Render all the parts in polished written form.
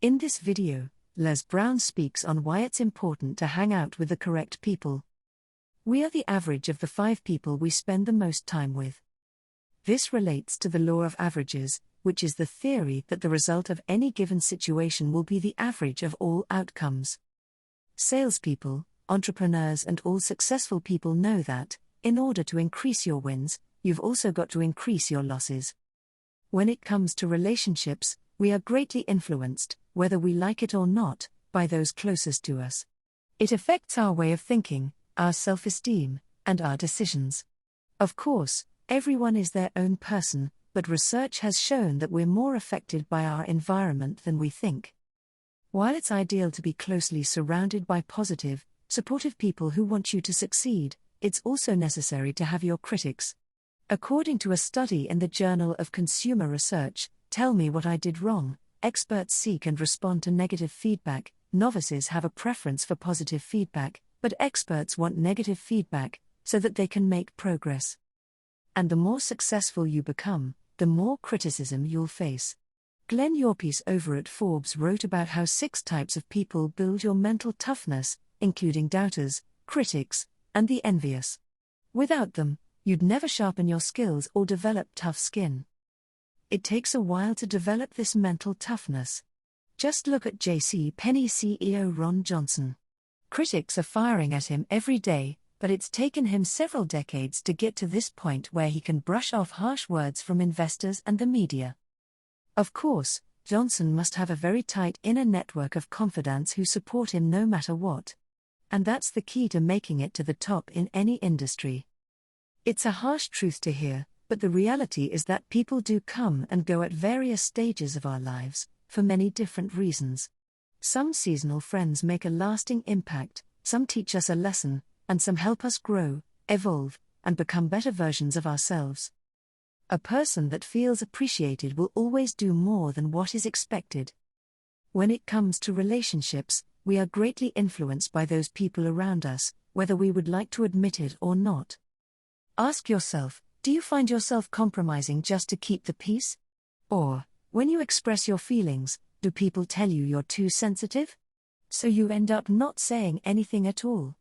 In this video, Les Brown speaks on why it's important to hang out with the correct people. We are the average of the 5 people we spend the most time with. This relates to the law of averages, which is the theory that the result of any given situation will be the average of all outcomes. Salespeople, entrepreneurs, and all successful people know that, in order to increase your wins, you've also got to increase your losses. When it comes to relationships, we are greatly influenced, whether we like it or not, by those closest to us. It affects our way of thinking, our self-esteem, and our decisions. Of course, everyone is their own person, but research has shown that we're more affected by our environment than we think. While it's ideal to be closely surrounded by positive, supportive people who want you to succeed, it's also necessary to have your critics. According to a study in the Journal of Consumer Research, Tell Me What I Did Wrong, experts seek and respond to negative feedback. Novices have a preference for positive feedback, but experts want negative feedback, so that they can make progress. And the more successful you become, the more criticism you'll face. Glenn Yorpiece over at Forbes wrote about how 6 types of people build your mental toughness, including doubters, critics, and the envious. Without them, you'd never sharpen your skills or develop tough skin. It takes a while to develop this mental toughness. Just look at JCPenney CEO Ron Johnson. Critics are firing at him every day, but it's taken him several decades to get to this point where he can brush off harsh words from investors and the media. Of course, Johnson must have a very tight inner network of confidants who support him no matter what. And that's the key to making it to the top in any industry. It's a harsh truth to hear, but the reality is that people do come and go at various stages of our lives, for many different reasons. Some seasonal friends make a lasting impact, some teach us a lesson, and some help us grow, evolve, and become better versions of ourselves. A person that feels appreciated will always do more than what is expected. When it comes to relationships, we are greatly influenced by those people around us, whether we would like to admit it or not. Ask yourself, do you find yourself compromising just to keep the peace? Or, when you express your feelings, do people tell you you're too sensitive? So you end up not saying anything at all.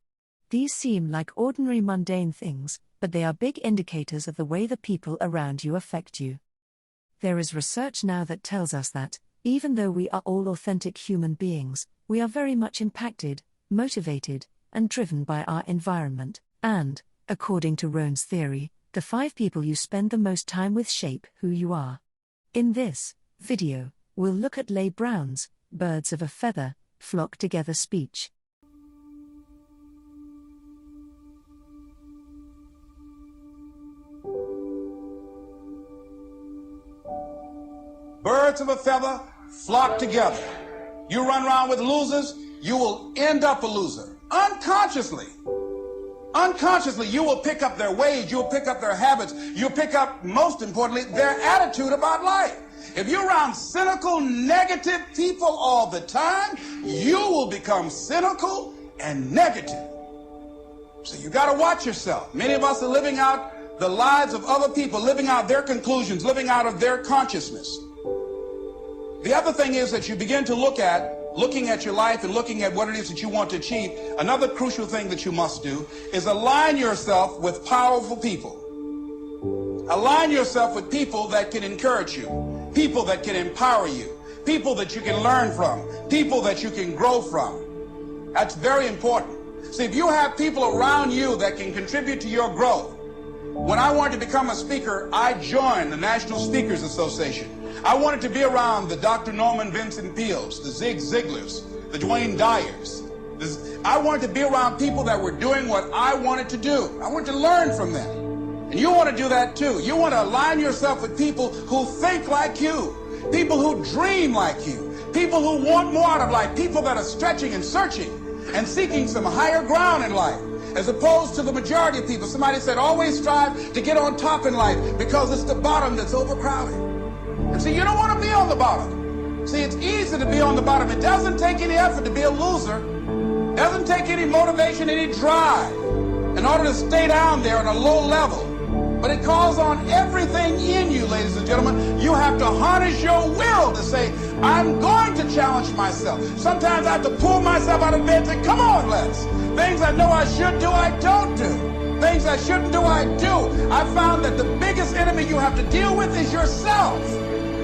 These seem like ordinary mundane things, but they are big indicators of the way the people around you affect you. There is research now that tells us that, even though we are all authentic human beings, we are very much impacted, motivated, and driven by our environment, and, according to Rohn's theory, the 5 people you spend the most time with shape who you are. In this video, we'll look at Les Brown's birds of a feather, flock together speech. Birds of a feather flock together. You run around with losers, you will end up a loser. Unconsciously, you will pick up their ways, you'll pick up their habits, you'll pick up, most importantly, their attitude about life. If you're around cynical, negative people all the time, you will become cynical and negative. So you got to watch yourself. Many of us are living out the lives of other people, living out their conclusions, living out of their consciousness. The other thing is that you begin to looking at your life and looking at what it is that you want to achieve. Another crucial thing that you must do is align yourself with powerful people. Align yourself with people that can encourage you, people that can empower you, people that you can learn from, people that you can grow from. That's very important. See, if you have people around you that can contribute to your growth. When I wanted to become a speaker, I joined the National Speakers Association. I wanted to be around the Dr. Norman Vincent Peales, the Zig Ziglars, the Dwayne Dyers. I wanted to be around people that were doing what I wanted to do. I wanted to learn from them. And you want to do that too. You want to align yourself with people who think like you, people who dream like you, people who want more out of life, people that are stretching and searching and seeking some higher ground in life, as opposed to the majority of people. Somebody said, always strive to get on top in life because it's the bottom that's overcrowded. And see, you don't want to be on the bottom. See, it's easy to be on the bottom. It doesn't take any effort to be a loser. It doesn't take any motivation, any drive in order to stay down there on a low level. But it calls on everything everything in you, ladies and gentlemen. You have to harness your will to say, I'm going to challenge myself. Sometimes I have to pull myself out of bed and say, come on, Les. Things I know I should do, I don't do. Things I shouldn't do, I do. I found that the biggest enemy you have to deal with is yourself.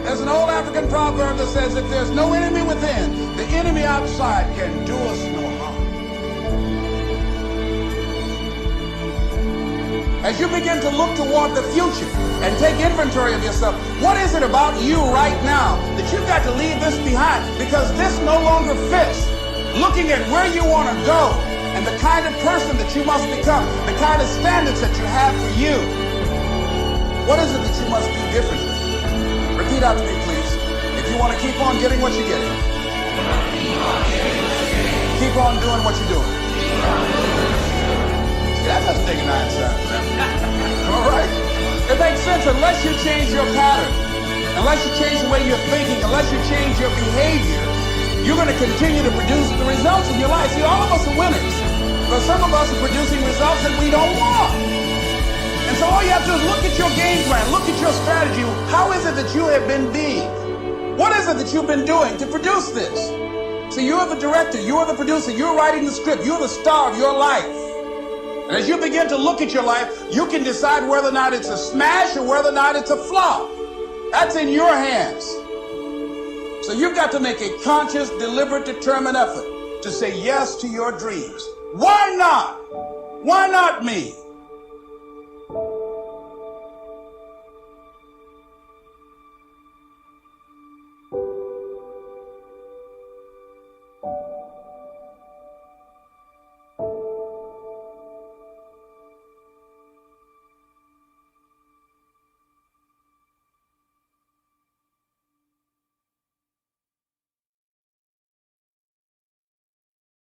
There's an old African proverb that says, if there's no enemy within, the enemy outside can do us no harm. As you begin to look toward the future and take inventory of yourself, what is it about you right now that you've got to leave this behind? Because this no longer fits. Looking at where you want to go and the kind of person that you must become, the kind of standards that you have for you. What is it that you must do differently? Repeat out to me, please. If you want to keep on getting what you're getting, keep on doing what you're doing. See, that doesn't take a nine sound. All right? It makes sense unless you change your pattern, unless you change the way you're thinking, unless you change your behavior, you're going to continue to produce the results in your life. See, all of us are winners, but some of us are producing results that we don't want. And so all you have to do is look at your game plan, look at your strategy. How is it that you have been being? What is it that you've been doing to produce this? So you're the director, you're the producer, you're writing the script, you're the star of your life. And as you begin to look at your life, you can decide whether or not it's a smash or whether or not it's a flop. That's in your hands. So you've got to make a conscious, deliberate, determined effort to say yes to your dreams. Why not? Why not me?